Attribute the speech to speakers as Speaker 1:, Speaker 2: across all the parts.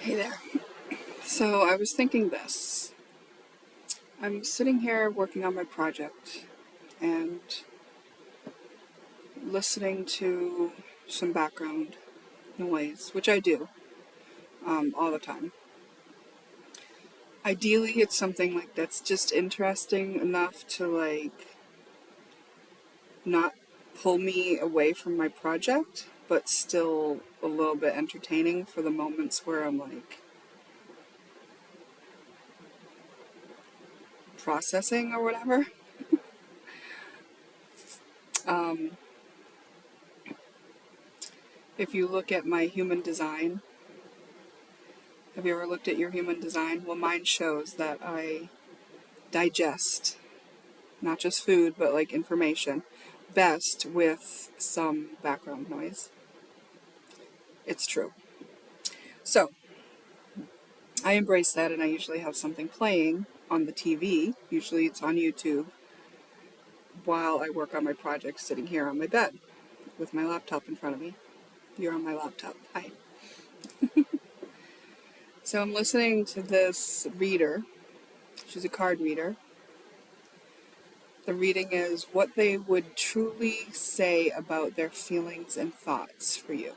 Speaker 1: Hey there. So I was thinking this. I'm sitting here working on my project and listening to some background noise, which I do all the time. Ideally, it's something like that's just interesting enough to not pull me away from my project, but still a little bit entertaining for the moments where I'm processing or whatever. Um, if you look at my human design, have you ever looked at your human design? Well, mine shows that I digest not just food, but information best with some background noise. It's true. So I embrace that, and I usually have something playing on the TV. Usually it's on YouTube while I work on my project sitting here on my bed with my laptop in front of me. You're on my laptop. Hi. So I'm listening to this reader. She's a card reader. The reading is what they would truly say about their feelings and thoughts for you.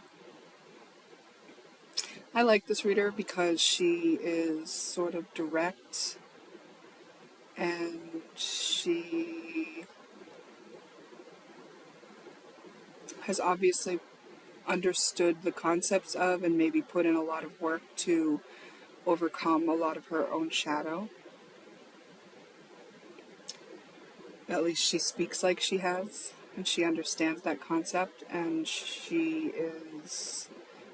Speaker 1: I like this reader because she is sort of direct and she has obviously understood the concepts of and maybe put in a lot of work to overcome a lot of her own shadow. At least she speaks like she has, and she understands that concept, and she is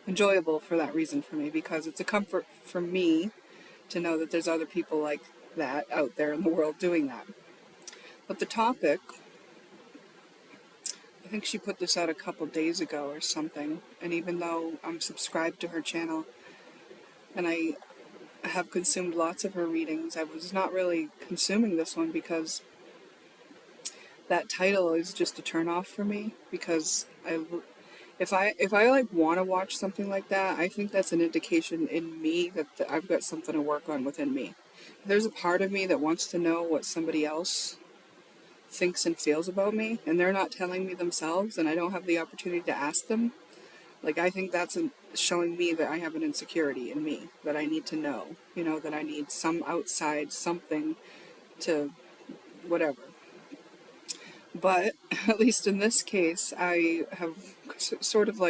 Speaker 1: enjoyable for that reason for me, because it's a comfort for me to know that there's other people like that out there in the world doing that. But the topic, I think she put this out a couple days ago or something, and even though I'm subscribed to her channel and I have consumed lots of her readings, I was not really consuming this one because that title is just a turnoff for me, because if I want to watch something like that, I think that's an indication in me that I've got something to work on within me. If there's a part of me that wants to know what somebody else thinks and feels about me, and they're not telling me themselves, and I don't have the opportunity to ask them, I think that's showing me that I have an insecurity in me that I need to know, that I need some outside something to whatever. But at least in this case, I have sort of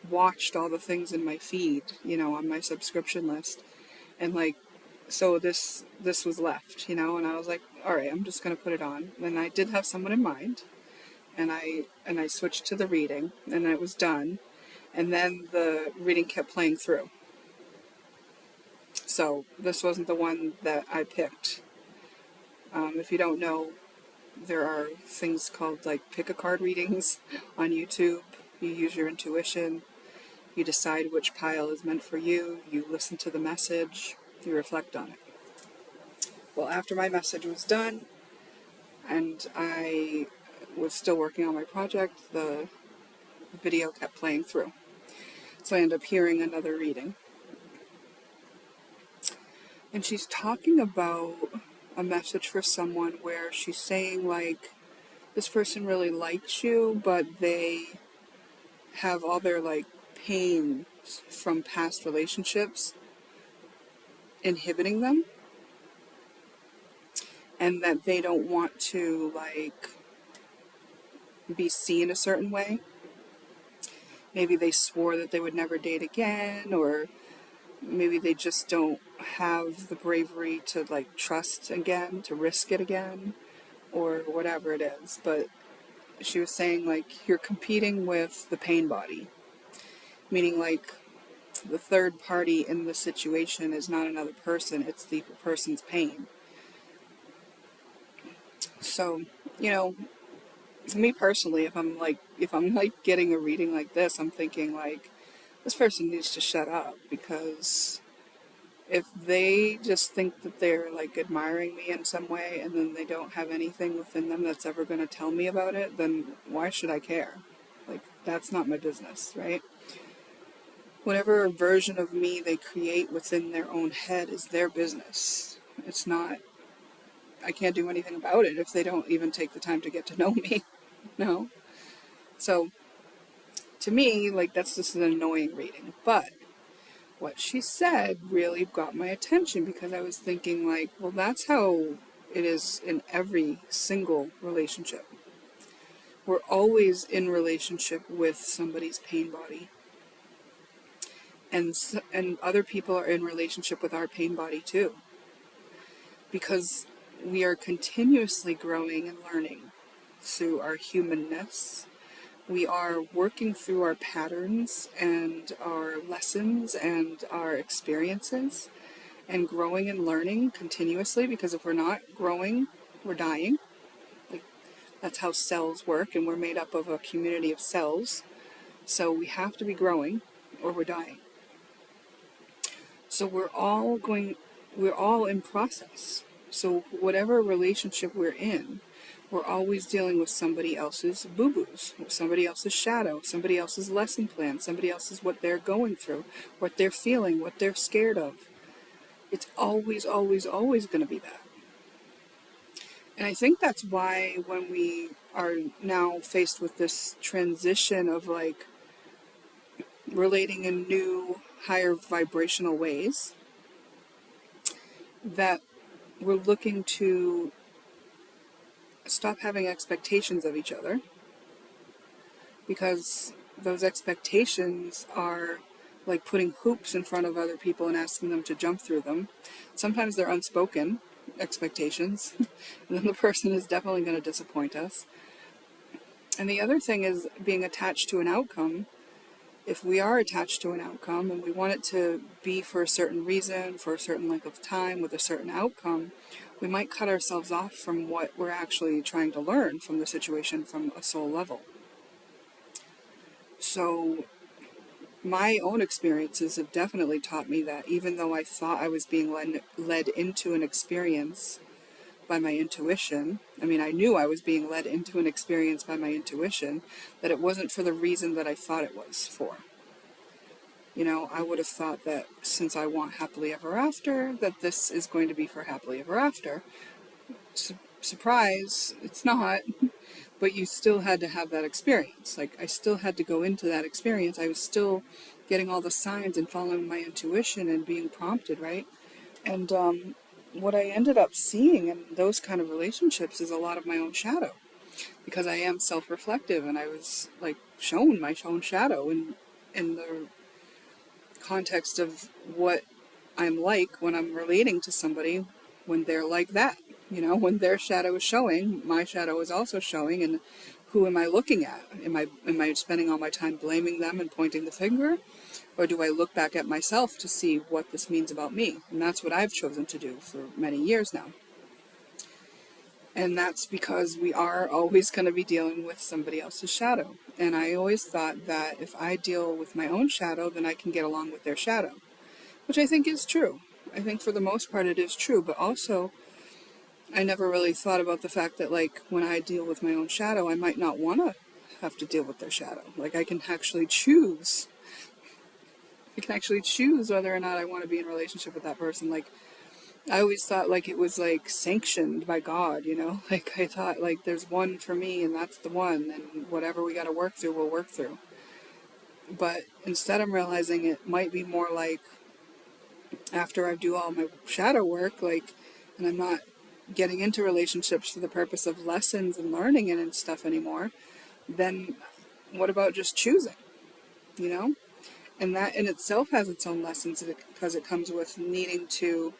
Speaker 1: watched all the things in my feed, on my subscription list, and so this was left, and I was like, all right, I'm just going to put it on. And I did have someone in mind, and I switched to the reading, and it was done, and then the reading kept playing through. So this wasn't the one that I picked. If you don't know, there are things called pick a card readings on YouTube. You use your intuition. You decide which pile is meant for you. You listen to the message. You reflect on it. Well, after my message was done and I was still working on my project, the video kept playing through. So I ended up hearing another reading. And she's talking about a message for someone where she's saying this person really likes you, but they have all their pain from past relationships inhibiting them, and that they don't want to be seen a certain way. Maybe they swore that they would never date again, or maybe they just don't have the bravery to trust again, to risk it again, or whatever it is. But she was saying you're competing with the pain body, meaning the third party in the situation is not another person, it's the person's pain. So, me personally, if I'm getting a reading like this, I'm thinking this person needs to shut up, because if they just think that they're admiring me in some way, and then they don't have anything within them that's ever going to tell me about it, then why should I care? That's not my business, right? whatever version of me they create within their own head is their business. It's not, I can't do anything about it if they don't even take the time to get to know me. No. So to me, like, that's just an annoying reading. But what she said really got my attention, because I was thinking, like, well, that's how it is in every single relationship. We're always in relationship with somebody's pain body. And other people are in relationship with our pain body too. Because we are continuously growing and learning through our humanness. We are working through our patterns and our lessons and our experiences, and growing and learning continuously, because if we're not growing, we're dying. Like, that's how cells work, and we're made up of a community of cells. So we have to be growing or we're dying. So we're all in process. So whatever relationship we're in, we're always dealing with somebody else's boo-boos, somebody else's shadow, somebody else's lesson plan, somebody else's what they're going through, what they're feeling, what they're scared of. It's always, always, always going to be that. And I think that's why when we are now faced with this transition of, like, relating in new, higher vibrational ways, that we're looking to stop having expectations of each other, because those expectations are like putting hoops in front of other people and asking them to jump through them. Sometimes they're unspoken expectations, and then the person is definitely going to disappoint us. And the other thing is being attached to an outcome. If we are attached to an outcome and we want it to be for a certain reason, for a certain length of time, with a certain outcome, we might cut ourselves off from what we're actually trying to learn from the situation from a soul level. So my own experiences have definitely taught me that, even though I thought I was being led into an experience by my intuition, I mean, I knew I was being led into an experience by my intuition, that it wasn't for the reason that I thought it was for. You know, I would have thought that since I want happily ever after, that this is going to be for happily ever after. Surprise, it's not. But you still had to have that experience. Like, I still had to go into that experience. I was still getting all the signs and following my intuition and being prompted, right? And what I ended up seeing in those kind of relationships is a lot of my own shadow, because I am self-reflective, and I was, like, shown my own shadow in the context of what I'm like when I'm relating to somebody when they're like that. You know, when their shadow is showing, my shadow is also showing, and who am I looking at? Am I spending all my time blaming them and pointing the finger? Or do I look back at myself to see what this means about me? And that's what I've chosen to do for many years now. And that's because we are always going to be dealing with somebody else's shadow. And I always thought that if I deal with my own shadow, then I can get along with their shadow, which I think is true. I think for the most part it is true, but also I never really thought about the fact that, like, when I deal with my own shadow, I might not want to have to deal with their shadow. Like, I can actually choose. I can actually choose whether or not I want to be in a relationship with that person. Like, I always thought, like, it was, like, sanctioned by God, you know? Like, I thought, like, there's one for me and that's the one, and whatever we got to work through, we'll work through. But instead I'm realizing it might be more like, after I do all my shadow work, like, and I'm not getting into relationships for the purpose of lessons and learning and stuff anymore, then what about just choosing, you know? And that in itself has its own lessons, because it comes with needing to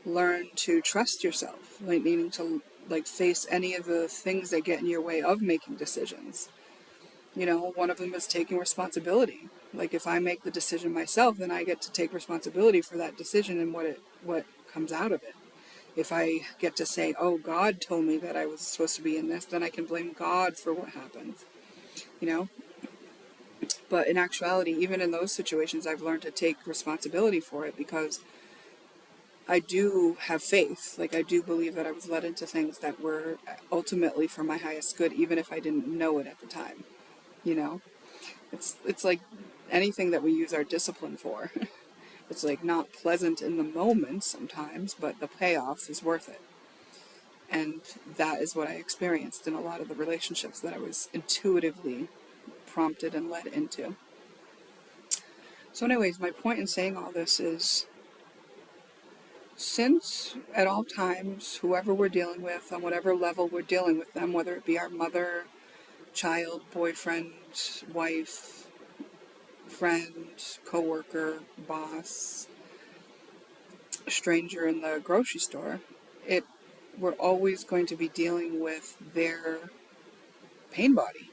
Speaker 1: learn to trust yourself, like needing to, like, face any of the things that get in your way of making decisions. You know, one of them is taking responsibility. Like, if I make the decision myself, then I get to take responsibility for that decision and what comes out of it. If I get to say, oh, God told me that I was supposed to be in this, then I can blame God for what happened, you know? But in actuality, even in those situations, I've learned to take responsibility for it, because I do have faith. Like, I do believe that I was led into things that were ultimately for my highest good, even if I didn't know it at the time, you know? It's like anything that we use our discipline for. It's like not pleasant in the moment sometimes, but the payoff is worth it. And that is what I experienced in a lot of the relationships that I was intuitively prompted and led into. So anyways, my point in saying all this is, since at all times, whoever we're dealing with, on whatever level we're dealing with them, whether it be our mother, child, boyfriend, wife, friend, coworker, boss, stranger in the grocery store, we're always going to be dealing with their pain body.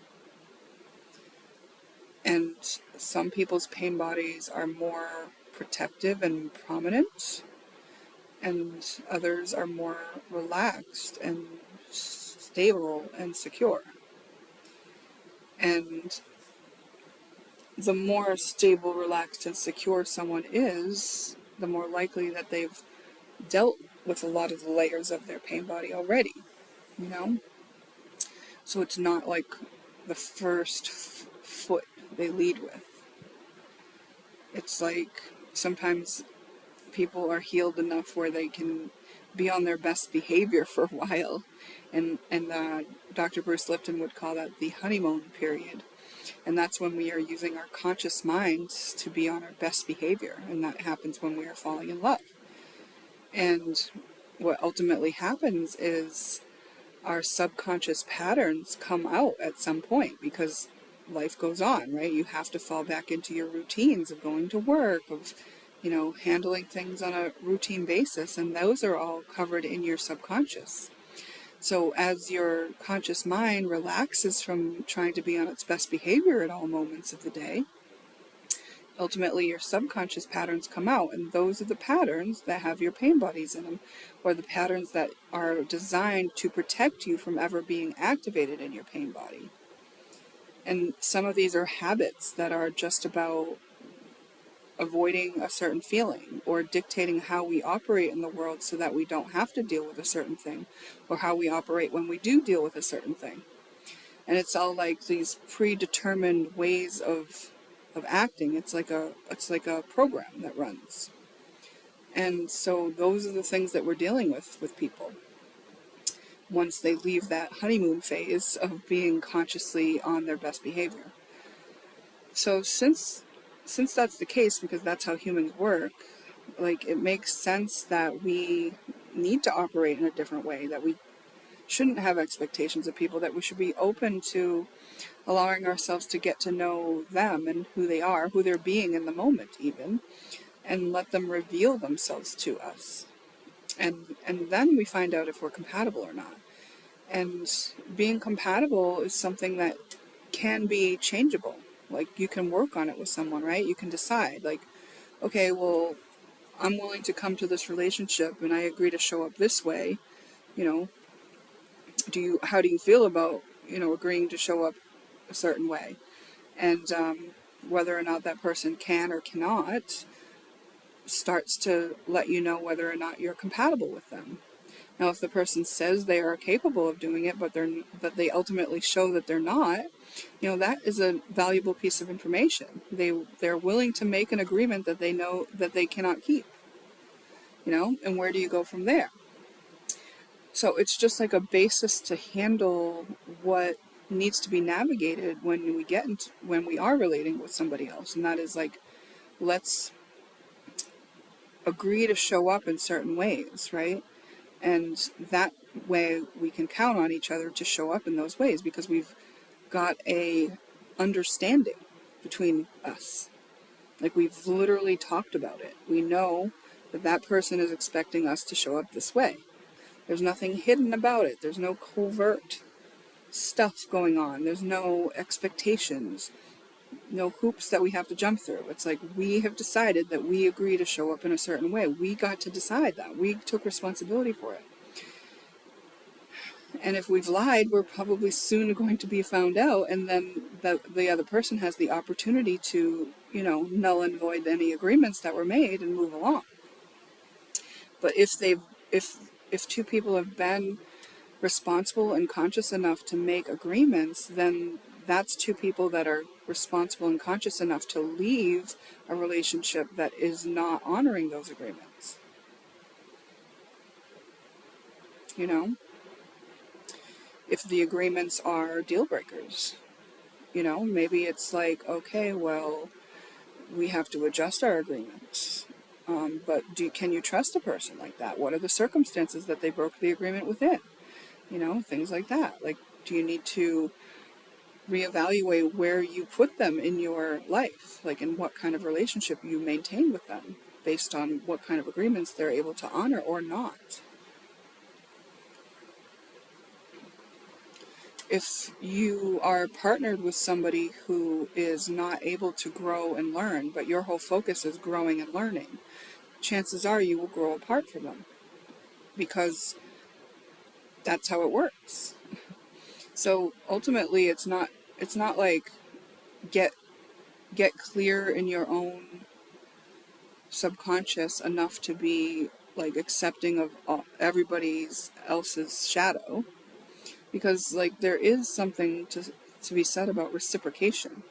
Speaker 1: And some people's pain bodies are more protective and prominent, and others are more relaxed and stable and secure. And the more stable, relaxed, and secure someone is, the more likely that they've dealt with a lot of the layers of their pain body already, you know? So it's not like the first foot they lead with. It's like sometimes people are healed enough where they can be on their best behavior for a while. And Dr. Bruce Lipton would call that the honeymoon period. And that's when we are using our conscious minds to be on our best behavior. And that happens when we are falling in love. And what ultimately happens is our subconscious patterns come out at some point, because life goes on, right? You have to fall back into your routines of going to work, of, handling things on a routine basis. And those are all covered in your subconscious. So as your conscious mind relaxes from trying to be on its best behavior at all moments of the day, ultimately your subconscious patterns come out, and those are the patterns that have your pain bodies in them, or the patterns that are designed to protect you from ever being activated in your pain body. And some of these are habits that are just about avoiding a certain feeling, or dictating how we operate in the world so that we don't have to deal with a certain thing, or how we operate when we do deal with a certain thing. And it's all like these predetermined ways of acting. It's like a program that runs. And so those are the things that we're dealing with people once they leave that honeymoon phase of being consciously on their best behavior. So since that's the case, because that's how humans work, like, it makes sense that we need to operate in a different way, that we shouldn't have expectations of people, that we should be open to allowing ourselves to get to know them and who they are, who they're being in the moment even, and let them reveal themselves to us. And then we find out if we're compatible or not. And being compatible is something that can be changeable. Like, you can work on it with someone, right? You can decide, like, okay, well, I'm willing to come to this relationship and I agree to show up this way. How do you feel about, agreeing to show up a certain way? And whether or not that person can or cannot starts to let you know whether or not you're compatible with them. Now, if the person says they are capable of doing it, but they ultimately show that they're not, that is a valuable piece of information. They're willing to make an agreement that they know that they cannot keep. And where do you go from there? So it's just like a basis to handle what needs to be navigated when we are relating with somebody else. And that is like, let's agree to show up in certain ways, right? And that way we can count on each other to show up in those ways, because we've got a understanding between us. Like, we've literally talked about it. We know that person is expecting us to show up this way. There's nothing hidden about it. There's no covert stuff going on. There's no expectations, no hoops that we have to jump through. It's like, we have decided that we agree to show up in a certain way. We got to decide that. We took responsibility for it. And if we've lied, we're probably soon going to be found out, and then the other person has the opportunity to, null and void any agreements that were made and move along. But if two people have been responsible and conscious enough to make agreements, then that's two people that are responsible and conscious enough to leave a relationship that is not honoring those agreements. You know, if the agreements are deal breakers, you know, maybe it's like, okay, well, we have to adjust our agreements. But can you trust a person like that? What are the circumstances that they broke the agreement within? You know, things like that. Like, do you need to reevaluate where you put them in your life? Like, in what kind of relationship you maintain with them based on what kind of agreements they're able to honor or not. If you are partnered with somebody who is not able to grow and learn, but your whole focus is growing and learning, chances are you will grow apart from them, because that's how it works. So ultimately, it's not like get clear in your own subconscious enough to be like accepting of everybody's else's shadow, because like there is something to be said about reciprocation,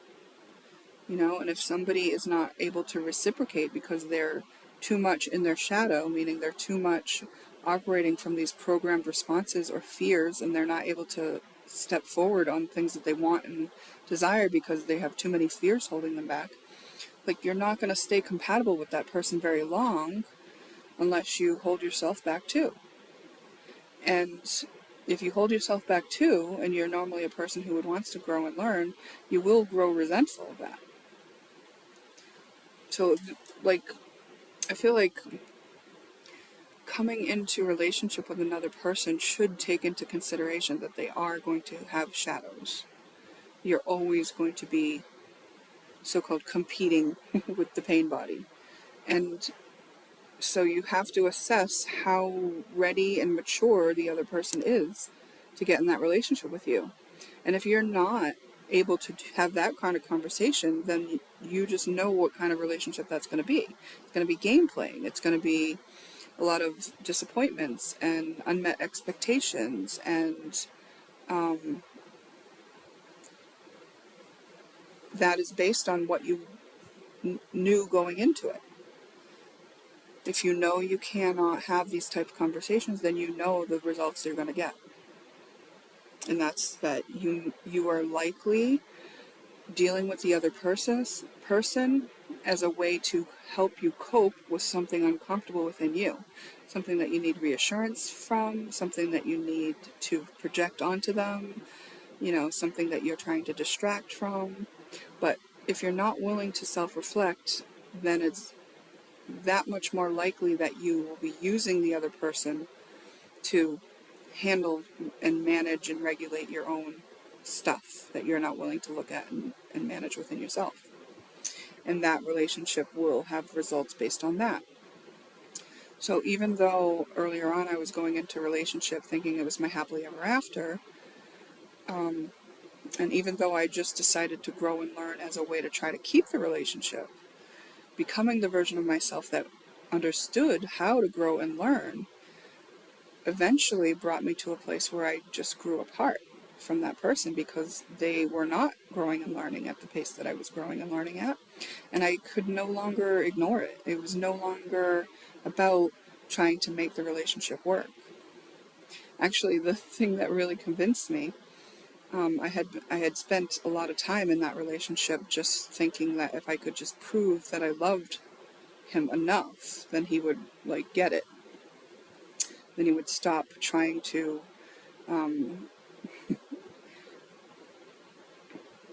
Speaker 1: you know. And if somebody is not able to reciprocate because they're too much in their shadow, meaning they're too much operating from these programmed responses or fears, and they're not able to step forward on things that they want and desire because they have too many fears holding them back, like, you're not going to stay compatible with that person very long unless you hold yourself back too. And if you hold yourself back too, and you're normally a person who wants to grow and learn, you will grow resentful of that. So, like, I feel like coming into a relationship with another person should take into consideration that they are going to have shadows. You're always going to be so-called competing with the pain body. And so you have to assess how ready and mature the other person is to get in that relationship with you. And if you're not able to have that kind of conversation, then you just know what kind of relationship that's going to be. It's going to be game playing. It's going to be a lot of disappointments and unmet expectations, and that is based on what you knew going into it. If you know you cannot have these type of conversations, then you know the results you're going to get. And that's that you are likely dealing with the other person as a way to help you cope with something uncomfortable within you, something that you need reassurance from, something that you need to project onto them, you know, something that you're trying to distract from. But if you're not willing to self-reflect, then it's that much more likely that you will be using the other person to handle and manage and regulate your own stuff that you're not willing to look at and manage within yourself. And that relationship will have results based on that. So even though earlier on I was going into a relationship thinking it was my happily ever after, and even though I just decided to grow and learn as a way to try to keep the relationship, becoming the version of myself that understood how to grow and learn eventually brought me to a place where I just grew apart from that person, because they were not growing and learning at the pace that I was growing and learning at. And I could no longer ignore it. It was no longer about trying to make the relationship work. Actually, the thing that really convinced me, I had spent a lot of time in that relationship just thinking that if I could just prove that I loved him enough, then he would like get it. Then he would stop trying to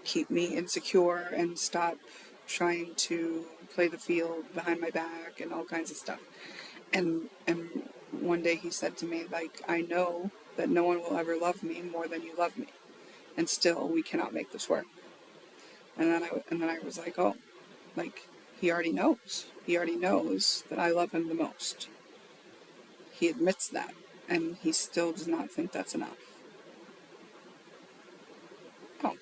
Speaker 1: keep me insecure and stop trying to play the field behind my back and all kinds of stuff. And one day he said to me, like, I know that no one will ever love me more than you love me, and still we cannot make this work. And then I was like, oh, like, he already knows. He already knows that I love him the most. He admits that, and he still does not think that's enough. Oh,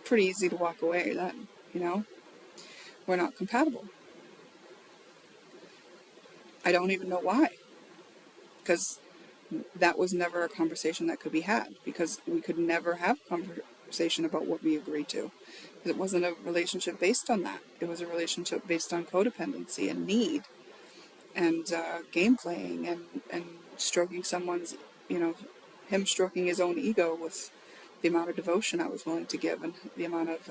Speaker 1: pretty easy to walk away then, you know? We're not compatible. I don't even know why. Because that was never a conversation that could be had, because we could never have conversation about what we agreed to. It wasn't a relationship based on that. It was a relationship based on codependency and need, and game playing, and stroking someone's, you know, him stroking his own ego with the amount of devotion I was willing to give, and the amount of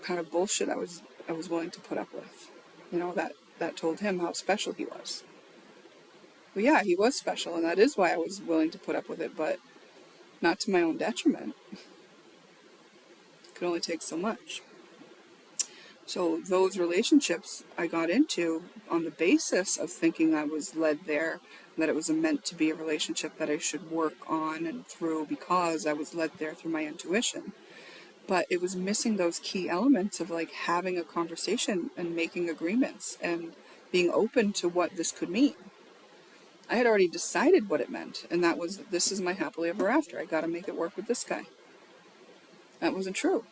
Speaker 1: kind of bullshit I was willing to put up with, you know, that told him how special he was. Well, yeah, he was special, and that is why I was willing to put up with it, but not to my own detriment. It could only take so much. So those relationships I got into on the basis of thinking I was led there, that it was meant to be a relationship that I should work on and through because I was led there through my intuition. But it was missing those key elements of like having a conversation and making agreements and being open to what this could mean. I had already decided what it meant, and that was, this is my happily ever after. I got to make it work with this guy. That wasn't true.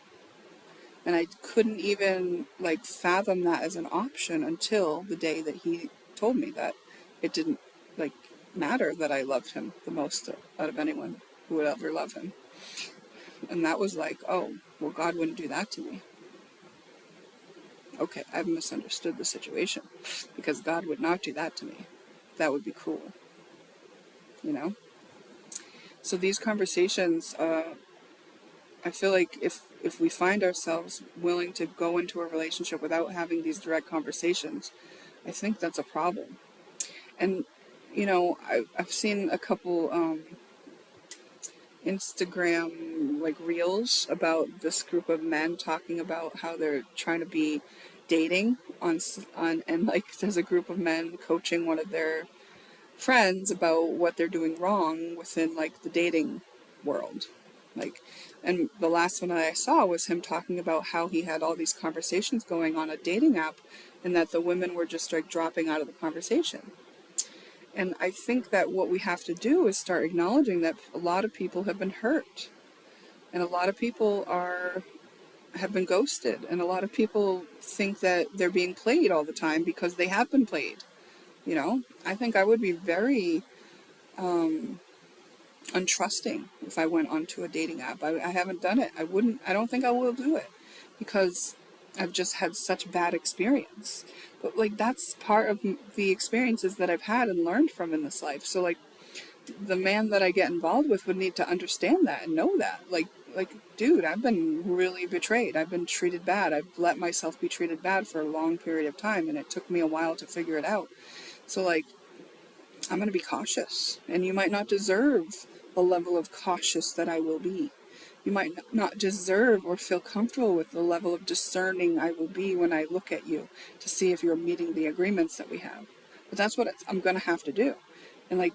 Speaker 1: And I couldn't even like fathom that as an option until the day that he told me that it didn't like matter that I loved him the most out of anyone who would ever love him. And that was like, oh, well, God wouldn't do that to me. Okay, I've misunderstood the situation, because God would not do that to me. That would be cruel, you know? So these conversations, I feel like if we find ourselves willing to go into a relationship without having these direct conversations, I think that's a problem. And, you know, I've seen a couple Instagram like reels about this group of men talking about how they're trying to be dating on and like there's a group of men coaching one of their friends about what they're doing wrong within like the dating world. Like, and the last one that I saw was him talking about how he had all these conversations going on a dating app, and that the women were just like dropping out of the conversation. And I think that what we have to do is start acknowledging that a lot of people have been hurt, and a lot of people have been ghosted, and a lot of people think that they're being played all the time because they have been played. You know, I think I would be very untrusting if I went onto a dating app. I haven't done it. I don't think I will do it, because I've just had such bad experience. But like, that's part of the experiences that I've had and learned from in this life. So like, the man that I get involved with would need to understand that and know that. Like, dude, I've been really betrayed. I've been treated bad. I've let myself be treated bad for a long period of time, and it took me a while to figure it out. So like, I'm going to be cautious, and you might not deserve the level of cautious that I will be. You might not deserve or feel comfortable with the level of discerning I will be when I look at you to see if you're meeting the agreements that we have. But that's what I'm going to have to do. And like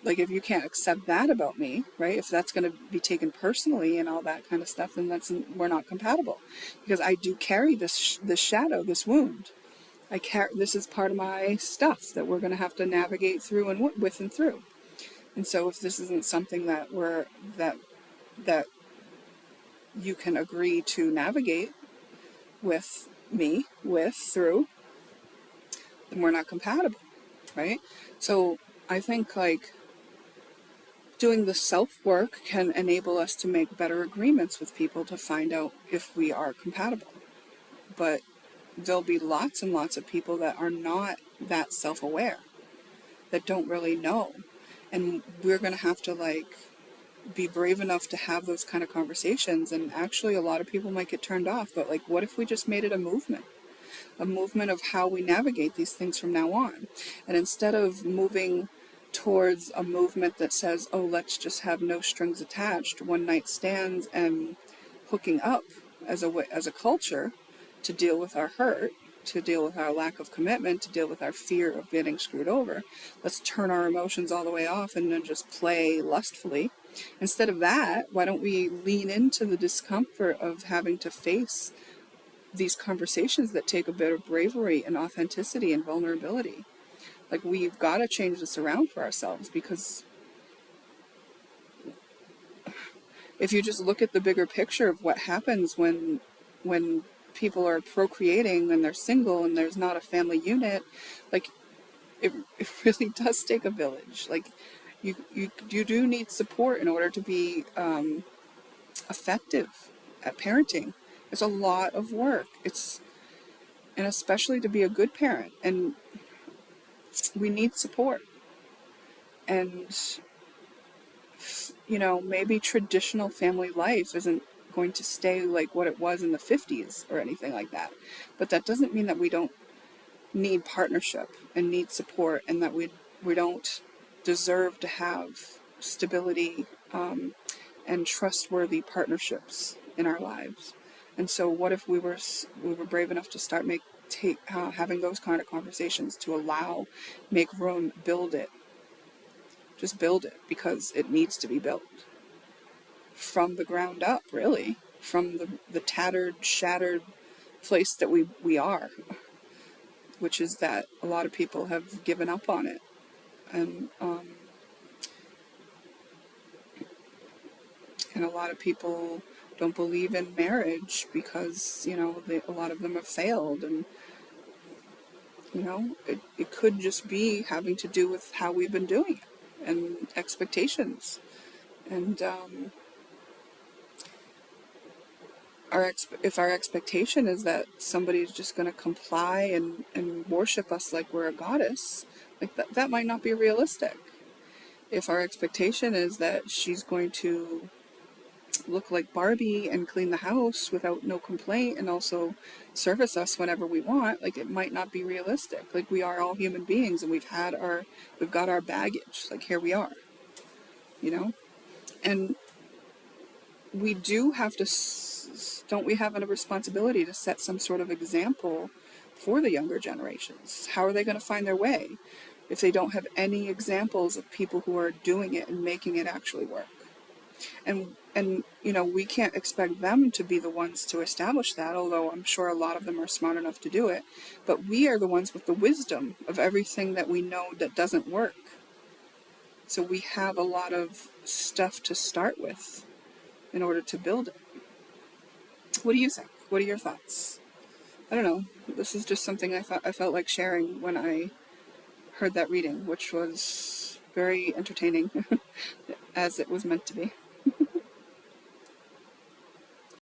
Speaker 1: if you can't accept that about me, right? If that's going to be taken personally and all that kind of stuff, then we're not compatible, because I do carry this shadow, this wound. This is part of my stuff that we're going to have to navigate through and with and through. And so if this isn't something that that you can agree to navigate with me, through, then we're not compatible, right? So I think like doing the self-work can enable us to make better agreements with people to find out if we are compatible. But there'll be lots and lots of people that are not that self-aware, that don't really know. And we're going to have to like be brave enough to have those kind of conversations. And actually a lot of people might get turned off, but like, what if we just made it a movement of how we navigate these things from now on? And instead of moving towards a movement that says, oh, let's just have no strings attached, one night stands and hooking up as a culture to deal with our hurt, to deal with our lack of commitment, to deal with our fear of getting screwed over. Let's turn our emotions all the way off and then just play lustfully. Instead of that, why don't we lean into the discomfort of having to face these conversations that take a bit of bravery and authenticity and vulnerability? Like, we've got to change this around for ourselves, because if you just look at the bigger picture of what happens when people are procreating and they're single and there's not a family unit, like it really does take a village. Like, You do need support in order to be effective at parenting. It's a lot of work. And especially to be a good parent, and we need support. And maybe traditional family life isn't going to stay like what it was in the 50s or anything like that. But that doesn't mean that we don't need partnership and need support, and that we don't deserve to have stability and trustworthy partnerships in our lives. And so what if we were brave enough to start having those kind of conversations, to make room, build it. Just build it, because it needs to be built from the ground up, really, from the tattered, shattered place that we are, which is that a lot of people have given up on it. And a lot of people don't believe in marriage because, a lot of them have failed. And, it could just be having to do with how we've been doing it and expectations. And if our expectation is that somebody's just going to comply and worship us like we're a goddess, like that might not be realistic. If our expectation is that she's going to look like Barbie and clean the house without no complaint and also service us whenever we want, like, it might not be realistic. Like, we are all human beings, and we've got our baggage. Like, here we are, and we do have to, don't we have a responsibility to set some sort of example for the younger generations? How are they going to find their way if they don't have any examples of people who are doing it and making it actually work? And we can't expect them to be the ones to establish that, although I'm sure a lot of them are smart enough to do it. But we are the ones with the wisdom of everything that we know that doesn't work. So we have a lot of stuff to start with in order to build it. What do you think? What are your thoughts? I don't know. This is just something I felt like sharing when I heard that reading, which was very entertaining, as it was meant to be.